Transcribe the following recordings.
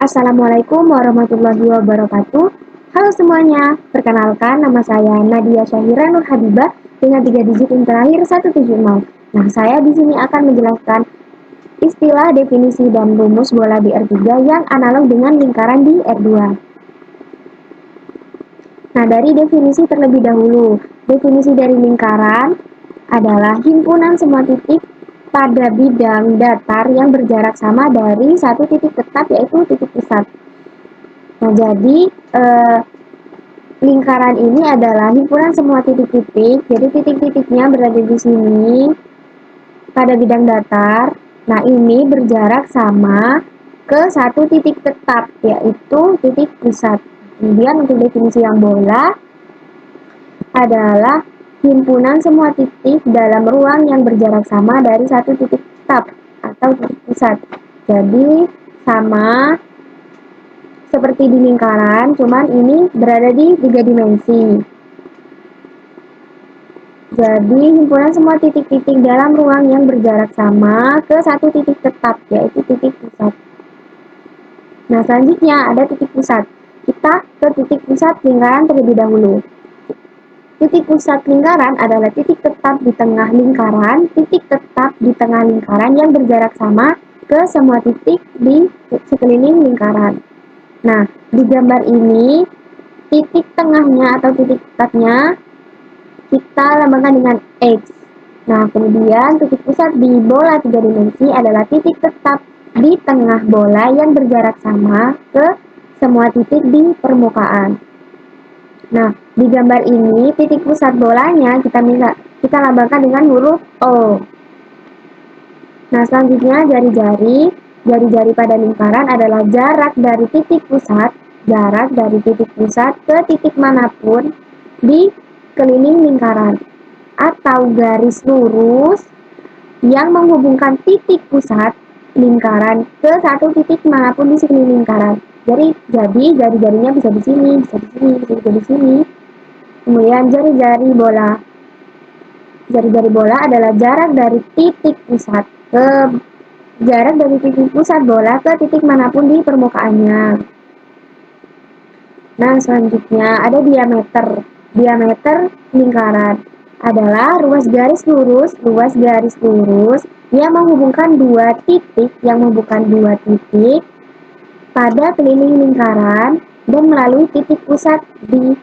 Assalamualaikum warahmatullahi wabarakatuh. Halo semuanya, perkenalkan nama saya Nadia Syahira Nur Habibah dengan 3 digit yang terakhir 170. Nah, saya di sini akan menjelaskan istilah, definisi, dan rumus bola di R3 yang analog dengan lingkaran di R2. Nah, dari definisi terlebih dahulu. Definisi dari lingkaran adalah himpunan semua titik pada bidang datar yang berjarak sama dari satu titik tetap, yaitu titik pusat. Nah, jadi lingkaran ini adalah himpunan semua titik-titik. Jadi titik-titiknya berada di sini pada bidang datar. Nah, ini berjarak sama ke satu titik tetap, yaitu titik pusat. Kemudian untuk definisi yang bola adalah himpunan semua titik dalam ruang yang berjarak sama dari satu titik tetap atau titik pusat. Jadi sama seperti di lingkaran, cuman ini berada di 3 dimensi. Jadi himpunan semua titik-titik dalam ruang yang berjarak sama ke satu titik tetap, yaitu titik pusat. Nah, selanjutnya ada titik pusat. Kita ke titik pusat lingkaran terlebih dahulu. Titik pusat lingkaran adalah titik tetap di tengah lingkaran, titik tetap di tengah lingkaran yang berjarak sama ke semua titik di sekeliling lingkaran. Nah, di gambar ini, titik tengahnya atau titik tetapnya kita lambangkan dengan X. Nah, kemudian titik pusat di bola 3 dimensi adalah titik tetap di tengah bola yang berjarak sama ke semua titik di permukaan. Nah, di gambar ini titik pusat bolanya kita lambangkan dengan huruf O. Nah, selanjutnya jari-jari pada lingkaran adalah jarak dari titik pusat ke titik manapun di keliling lingkaran, atau garis lurus yang menghubungkan titik pusat lingkaran ke satu titik manapun di sekeliling lingkaran. Jadi jari-jarinya bisa di sini, bisa di sini, bisa juga di sini. Kemudian jari-jari bola adalah jarak dari titik pusat bola ke titik manapun di permukaannya. Nah, selanjutnya ada diameter. Diameter lingkaran adalah ruas garis lurus yang menghubungkan dua titik pada keliling lingkaran dan melalui titik pusat di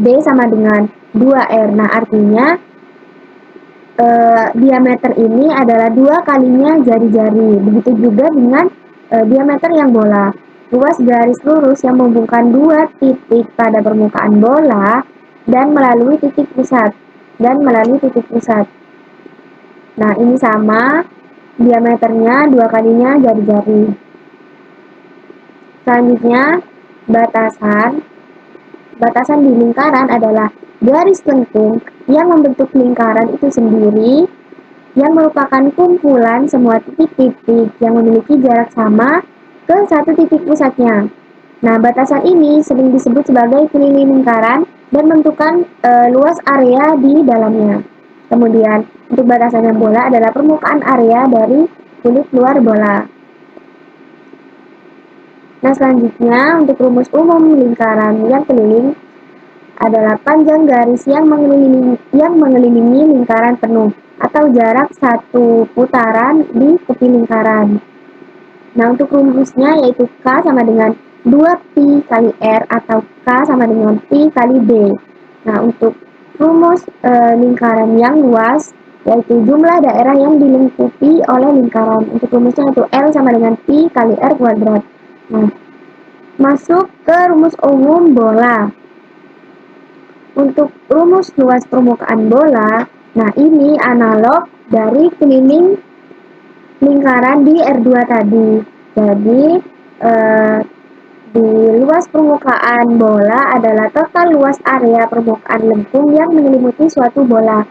D sama dengan 2R. Nah, artinya diameter ini adalah 2 kalinya jari-jari. Begitu juga dengan diameter yang bola. Ruas garis lurus yang menghubungkan dua titik pada permukaan bola dan melalui titik pusat. Nah, ini sama, diameternya 2 kalinya jari-jari. Selanjutnya, batasan. Batasan di lingkaran adalah garis lengkung yang membentuk lingkaran itu sendiri, yang merupakan kumpulan semua titik-titik yang memiliki jarak sama ke satu titik pusatnya. Nah, batasan ini sering disebut sebagai keliling lingkaran dan menentukan luas area di dalamnya. Kemudian, untuk batasan yang bola adalah permukaan area dari kulit luar bola. Nah, selanjutnya untuk rumus umum lingkaran yang keliling adalah panjang garis yang mengelilingi lingkaran penuh atau jarak satu putaran di tepi lingkaran. Nah, untuk rumusnya yaitu K sama dengan 2pi kali R atau K sama dengan pi kali B. Nah, untuk rumus lingkaran yang luas yaitu jumlah daerah yang dilingkupi oleh lingkaran. Untuk rumusnya yaitu L sama dengan pi kali R kuadrat. Nah, masuk ke rumus umum bola. Untuk rumus luas permukaan bola, nah ini analog dari keliling lingkaran di R2 tadi. Jadi, di luas permukaan bola adalah total luas area permukaan lengkung yang menyelimuti suatu bola.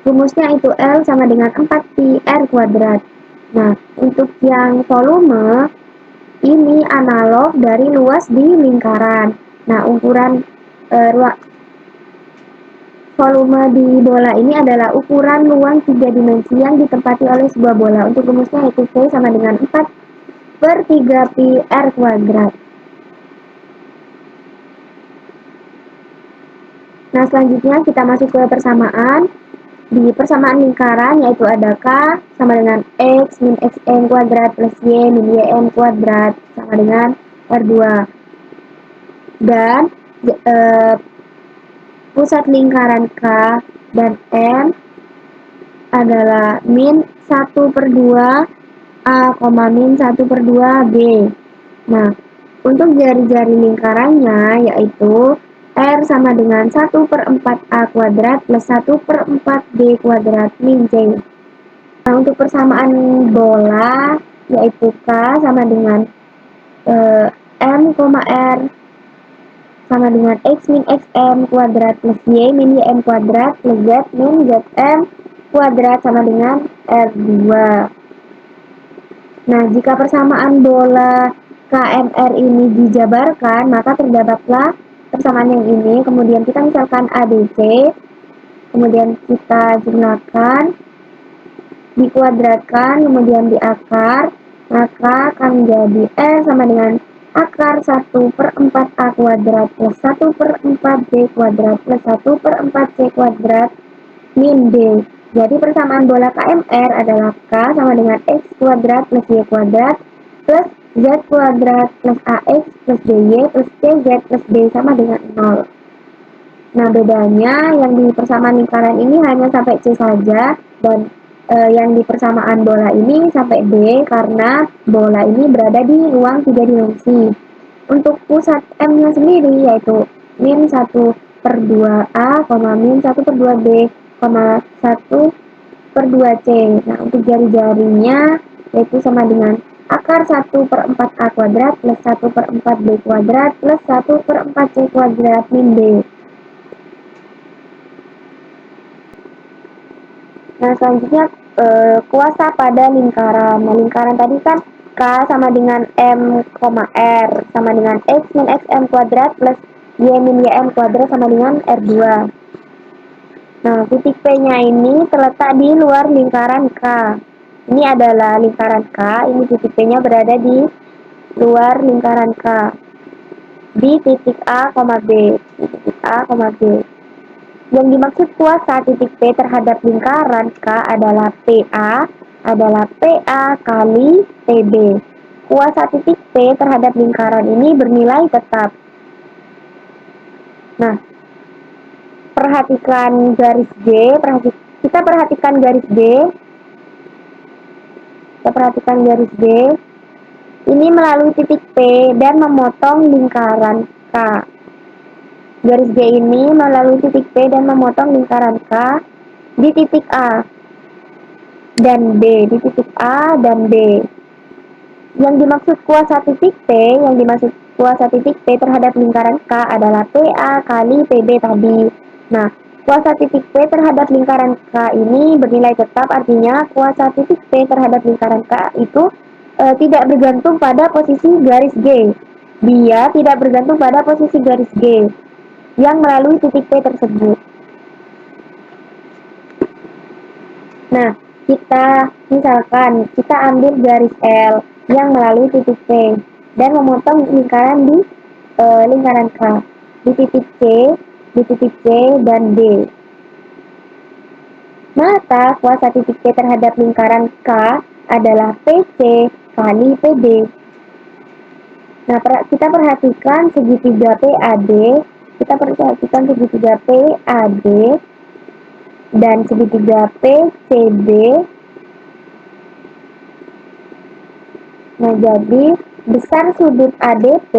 Rumusnya itu L sama dengan 4pi R kuadrat. Nah, untuk yang volume, ini analog dari luas di lingkaran. Nah, ukuran volume di bola ini adalah ukuran ruang 3 dimensi yang ditempati oleh sebuah bola. Untuk rumusnya yaitu V sama dengan 4 per 3 pi R kuadrat. Nah, selanjutnya kita masuk ke persamaan. Di persamaan lingkaran yaitu ada K sama dengan X min Xn kuadrat plus Y min Yn kuadrat sama dengan R2. Dan pusat lingkaran K dan M adalah min 1/2 A, min 1/2 B. Nah, untuk jari-jari lingkarannya yaitu R sama dengan 1/4 A kuadrat plus 1/4 B kuadrat min C. Nah, untuk persamaan bola yaitu K sama dengan M, R sama dengan X min Xm kuadrat plus Y min Ym kuadrat plus Z min Zm kuadrat sama dengan R2. Nah, jika persamaan bola KMR ini dijabarkan, maka terdapatlah persamaan yang ini. Kemudian kita misalkan ABC, kemudian kita jumlahkan, dikuadratkan, kemudian diakar, maka akan menjadi R sama dengan akar 1/4 A kuadrat plus 1/4 B kuadrat plus 1/4 C kuadrat min D. Jadi persamaan bola KMR adalah K sama dengan X kuadrat plus Y kuadrat plus Z kuadrat plus AX plus BY plus CZ plus D sama dengan 0. Nah, bedanya yang di persamaan lingkaran ini hanya sampai C saja, dan yang di persamaan bola ini sampai D karena bola ini berada di ruang 3 dimensi. Untuk pusat M-nya sendiri yaitu min 1/2 A, min 1/2 B, 1/2 C. Nah, untuk jari-jarinya yaitu sama dengan akar 1/4 A kuadrat plus 1/4 B kuadrat plus 1/4 C kuadrat min D. Nah, selanjutnya kuasa pada lingkaran. Nah, lingkaran tadi kan K sama dengan M, R sama dengan X min Xm kuadrat plus Y min Ym kuadrat sama dengan R2. Nah, titik P-nya ini terletak di luar lingkaran K. Ini adalah lingkaran K, ini titik P-nya berada di luar lingkaran K. Di titik A, B. Di titik A, B. Yang dimaksud kuasa titik P terhadap lingkaran K adalah PA kali PB. Kuasa titik P terhadap lingkaran ini bernilai tetap. Nah, perhatikan garis G, kita perhatikan garis G. Kita perhatikan garis G. Ini melalui titik P dan memotong lingkaran K. Garis G ini melalui titik P dan memotong lingkaran K di titik A dan B, di titik A dan B. Yang dimaksud kuasa titik P terhadap lingkaran K adalah PA kali PB tadi. Nah, kuasa titik P terhadap lingkaran K ini bernilai tetap, artinya kuasa titik P terhadap lingkaran K itu tidak bergantung pada posisi garis G. Dia tidak bergantung pada posisi garis G yang melalui titik P tersebut. Nah, kita ambil garis L yang melalui titik P dan memotong lingkaran di lingkaran K di titik C dan D. Maka kuasa titik P terhadap lingkaran K adalah PC kali PB. Nah, kita perhatikan segitiga PAD, dan segitiga PCB. Nah, jadi besar sudut ADP,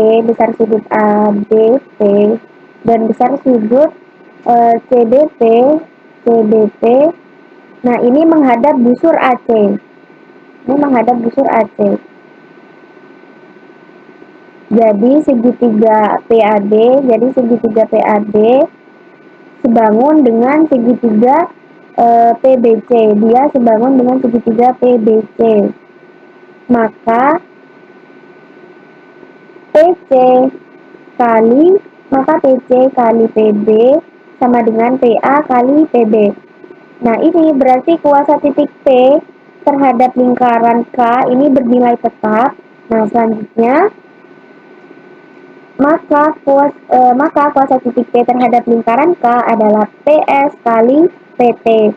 dan besar sudut CDP. Nah, ini menghadap busur AC. Jadi segitiga PAD sebangun dengan segitiga PBC. Dia sebangun dengan segitiga PBC. Maka PC kali PB sama dengan PA kali PB. Nah, ini berarti kuasa titik P terhadap lingkaran K ini bernilai tetap, Nah, selanjutnya, maka kuasa titik P terhadap lingkaran K adalah PS kali PT,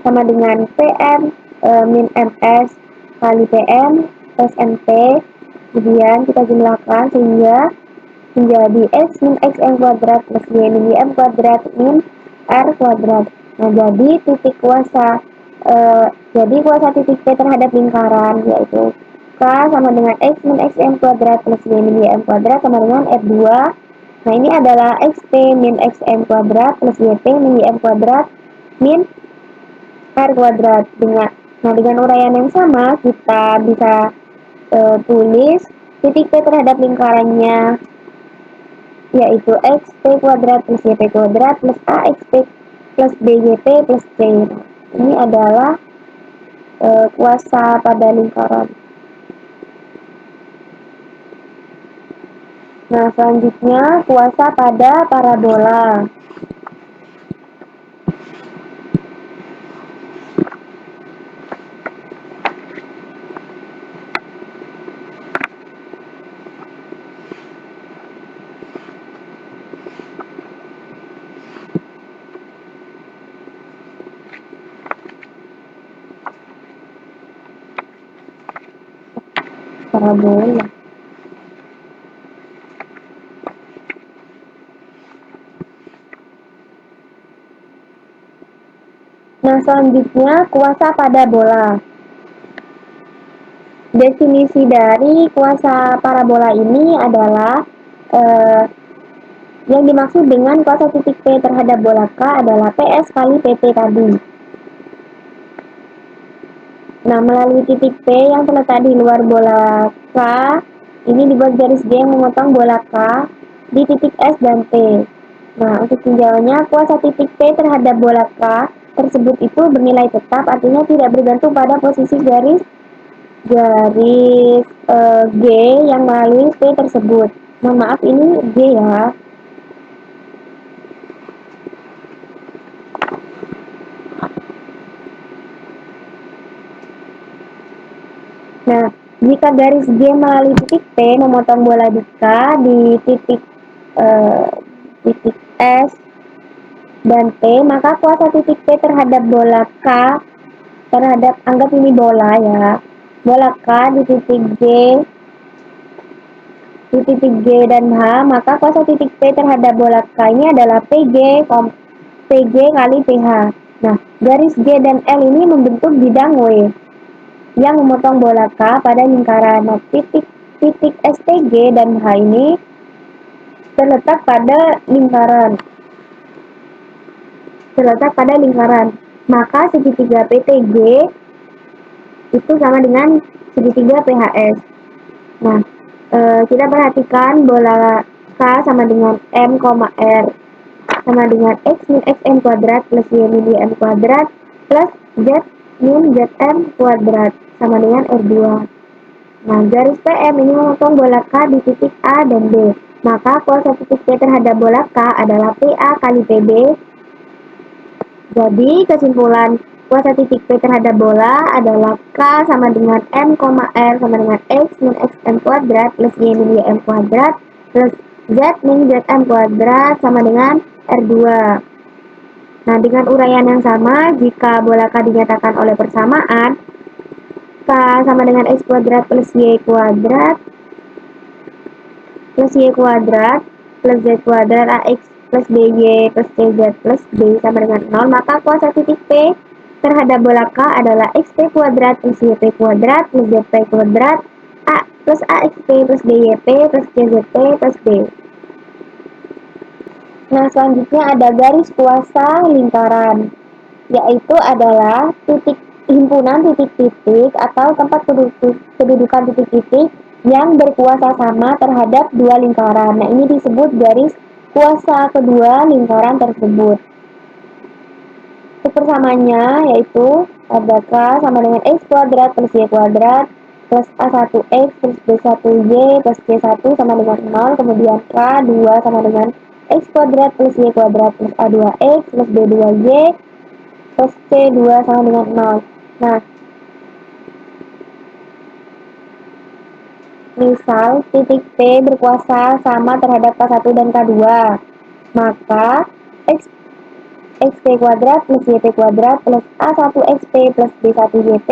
sama dengan PM min MS kali PM plus MP. Kemudian kita jumlahkan sehingga menjadi X min XM kuadrat plus Y min YM kuadrat min R kuadrat. Nah, jadi kuasa titik P terhadap lingkaran yaitu K sama dengan X min XM kuadrat plus Y min YM kuadrat sama dengan R2. Nah, ini adalah XP min XM kuadrat plus YP min YM kuadrat min R kuadrat. Dengan uraian yang sama kita bisa tulis titik P terhadap lingkarannya yaitu XP kuadrat plus YP kuadrat plus AXP plus BYP plus C. Ini adalah kuasa pada lingkaran. Nah, selanjutnya kuasa pada parabola. Parabola. Nah, selanjutnya kuasa pada bola. Definisi dari kuasa parabola ini adalah yang dimaksud dengan kuasa titik P terhadap bola K adalah PS kali PT tadi. Nah, melalui titik P yang terletak di luar bola K, ini dibuat garis G yang memotong bola K di titik S dan T. Nah, untuk tinjauannya, kuasa titik P terhadap bola K tersebut itu bernilai tetap, artinya tidak bergantung pada posisi garis G yang melalui P tersebut. Mohon maaf, ini G ya. Nah, jika garis G melalui titik P memotong bola di K di titik S dan T, maka kuasa titik P terhadap bola K anggap ini bola ya, bola K di titik G dan H, maka kuasa titik P terhadap bola K ini adalah PG kali PH. Nah, garis G dan L ini membentuk bidang W yang memotong bola K pada lingkaran. Nah, titik STG dan H ini terletak pada lingkaran. Maka segitiga PTG itu sama dengan segitiga PHS. Nah, kita perhatikan bola K sama dengan M, R sama dengan X min XM kuadrat plus Y min YM kuadrat plus Z min ZM kuadrat sama dengan R2. Nah, garis PM ini memotong bola K di titik A dan B. Maka kuasa titik P terhadap bola K adalah PA kali PB. Jadi, kesimpulan kuasa titik P terhadap bola adalah K sama dengan M, R sama dengan X min XM kuadrat plus Y min YM kuadrat plus Z min ZM kuadrat sama dengan R2. Nah, dengan uraian yang sama, jika bola K dinyatakan oleh persamaan, K sama dengan X kuadrat plus Y kuadrat plus Z kuadrat AX plus BY plus CZ plus B sama dengan 0, maka kuasa titik P terhadap bola K adalah XP kuadrat plus YP kuadrat plus ZP kuadrat A plus AXP plus BYP plus CZP plus B. Nah, selanjutnya ada garis kuasa lingkaran, yaitu adalah himpunan titik-titik atau tempat kedudukan titik-titik yang berkuasa sama terhadap dua lingkaran. Nah, ini disebut garis kuasa kedua lingkaran tersebut. Persamanya yaitu ada K sama dengan X kuadrat plus Y kuadrat plus A1X plus B1Y plus C1 sama dengan 0, kemudian K2 sama dengan X kuadrat plus Y kuadrat plus A2X plus B2Y plus C2 sama dengan 0. Nah, Misal titik P berkuasa sama terhadap K1 dan K2, maka XP kuadrat plus YP kuadrat plus A1 XP plus B1 YP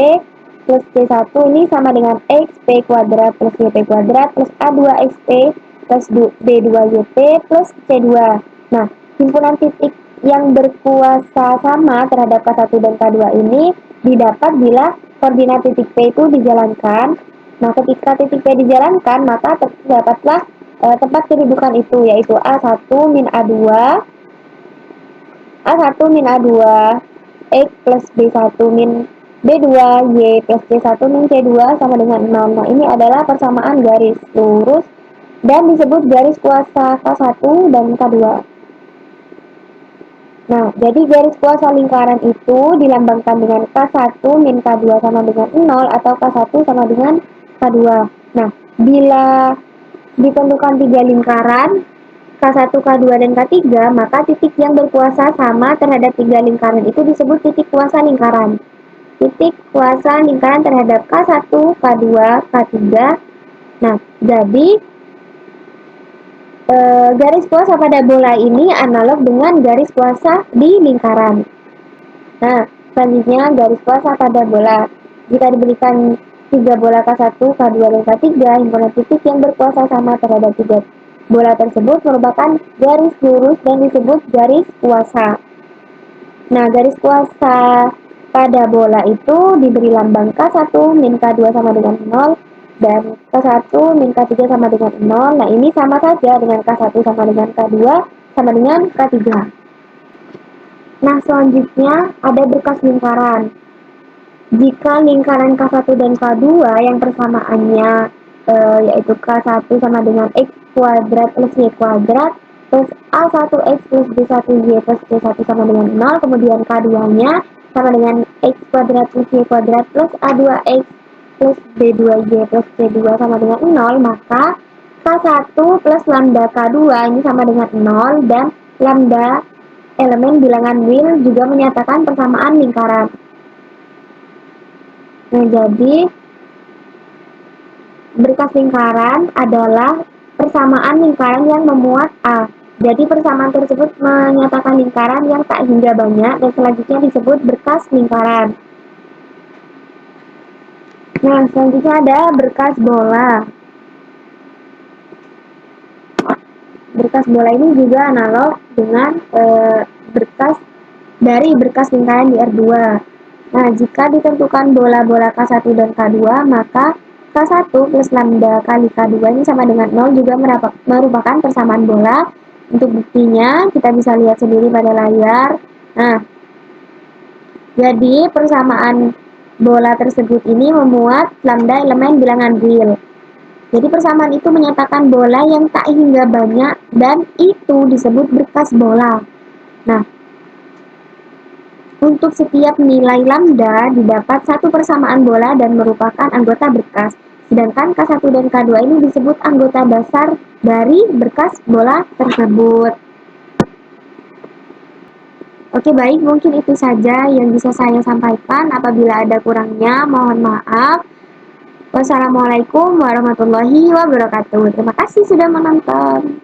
plus C1 ini sama dengan XP kuadrat plus YP kuadrat plus A2 XP plus B2 YP plus C2. Nah, himpunan titik yang berkuasa sama terhadap K1 dan K2 ini didapat bila koordinat titik P itu dijalankan. Nah, ketika titik P dijalankan, maka terdapatlah tempat kedudukan itu, yaitu A1 min A2 A1 min A2 X plus B1 min B2 Y plus C1 min C2 sama dengan 0. Nah, ini adalah persamaan garis lurus dan disebut garis kuasa K1 dan K2. Nah, jadi garis kuasa lingkaran itu dilambangkan dengan K1 min K2 sama dengan 0 atau K1 sama dengan K2. Nah, bila ditentukan 3 lingkaran K1, K2, dan K3, maka titik yang berkuasa sama terhadap 3 lingkaran itu disebut titik kuasa lingkaran. Titik kuasa lingkaran terhadap K1, K2, K3. Nah, jadi garis kuasa pada bola ini analog dengan garis kuasa di lingkaran. Nah, selanjutnya garis kuasa pada bola. Jika diberikan 3 bola K1, K2, dan K3, himpunan titik yang berkuasa sama terhadap 3 bola tersebut merupakan garis lurus dan disebut garis kuasa. Nah, garis kuasa pada bola itu diberi lambang K1 min K2 sama dengan 0 dan K1 min K3 sama dengan 0. Nah, ini sama saja dengan K1 sama dengan K2 sama dengan K3. Nah, selanjutnya ada berkas lingkaran. Jika lingkaran K1 dan K2 yang persamaannya yaitu K1 sama dengan X kuadrat plus Y kuadrat plus A1 X plus B1 Y plus C1 sama dengan 0, kemudian K2-nya sama dengan X kuadrat plus Y kuadrat plus A2 X plus B2 Y plus C2 sama dengan 0, maka K1 plus lambda K2 ini sama dengan 0 dan lambda elemen bilangan Will juga menyatakan persamaan lingkaran. Nah, jadi berkas lingkaran adalah persamaan lingkaran yang memuat A. Jadi persamaan tersebut menyatakan lingkaran yang tak hingga banyak dan selanjutnya disebut berkas lingkaran. Nah, selanjutnya ada berkas bola. Berkas bola ini juga analog dengan berkas lingkaran di R2. Nah, jika ditentukan bola-bola K1 dan K2, maka K1 plus lambda kali K2 ini sama dengan 0 juga merupakan persamaan bola. Untuk buktinya, kita bisa lihat sendiri pada layar. Nah, jadi persamaan bola tersebut ini memuat lambda elemen bilangan real. Jadi persamaan itu menyatakan bola yang tak hingga banyak dan itu disebut berkas bola. Nah, untuk setiap nilai lambda didapat satu persamaan bola dan merupakan anggota berkas. Sedangkan K1 dan K2 ini disebut anggota dasar dari berkas bola tersebut. Oke, baik, mungkin itu saja yang bisa saya sampaikan. Apabila ada kurangnya, mohon maaf. Wassalamualaikum warahmatullahi wabarakatuh. Terima kasih sudah menonton.